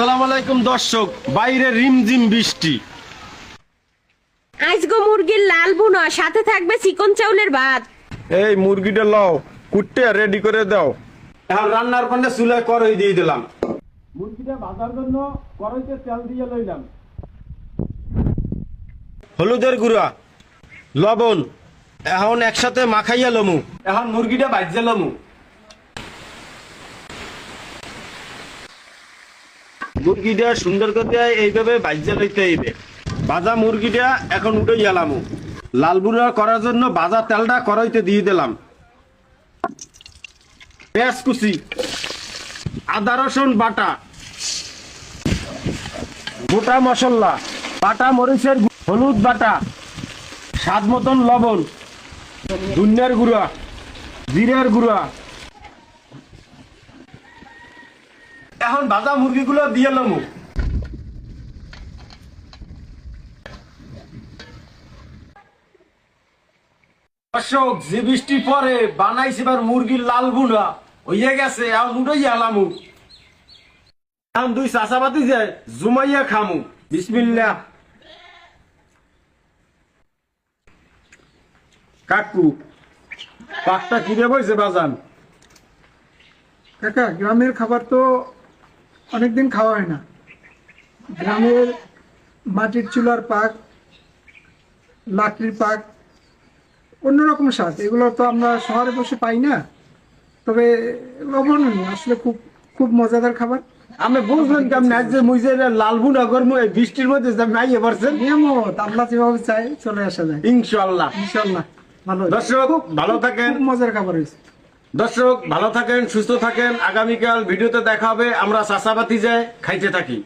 আসসালামু আলাইকুম দর্শক, বাইরে রিমঝিম বৃষ্টি। আজগো মুরগির লাল বুনো, সাথে থাকবে চিকন চাউলের ভাত। এই মুরগিটা লও, কুটতে রেডি করে দাও। এখন রান্নার পান্ডে চুলায় কড়াই দিয়ে দিলাম। মুরগিটা ভাজার জন্য কড়াইতে তেল দিয়ে লইলাম। হলুদের গুঁড়া, লবণ এখন একসাথে মাখাইয়া লমু। এখন মুরগিটা ভাজে লমু। মুরগিটা সুন্দর করে এইভাবে ভাজা লইতে হইবে। ভাজা মুরগিটা এখন উঠে গেলামু। লাল বুড়া করার জন্য ভাজা তেলটা কড়াইতে দিয়ে দিলাম। পেঁয়াজ কুচি, আদা রসুন বাটা, গোটা মশলা, বাটা মরিচের হলুদ বাটা, স্বাদ মতন লবণ, ধনিয়ার গুঁড়া, জিরার গুঁড়া। এখন ভাজা মুরগিগুলো দিয়ে লমু। দর্শক, যে বৃষ্টি পরে বানাইছি এবার মুরগির লাল বুনা হইয়া গেছে। এখন উঠে গেলামু। এখন দুই চাষাবাতি যায় জুমাইয়া খামু। বিসমিল্লাহ। কাকু, পাকটা কিনে বইছে বাজান? কাকা, গ্রামের খাবার তো অনেকদিন খাওয়া হয় না। গ্রামের মাটির চুলার পাক, লাকড়ির পাক, অন্যরকম স্বাদ। এগুলো তো আমরা শহরে বসে পাই না। তবে অবর্ণনীয়, আসলে খুব খুব মজাদার খাবার। আমি বুঝলাম কেমন যে মুই যে লাল বুনা করবো এই বৃষ্টির মধ্যে নাইয়ে পারছেন। নিয়মত আল্লাহ যেভাবে চাই চলে আসা যায় ইনশাআল্লাহ। ইনশাল্লাহ। ভালো, দর্শক ভালো থাকেন। খুব মজার খাবার হয়েছে। দর্শক ভালো থাকেন, সুস্থ থাকেন। আগামীকাল ভিডিওতে দেখা হবে। আমরা চাষাবাতি যাই খাইতে থাকি।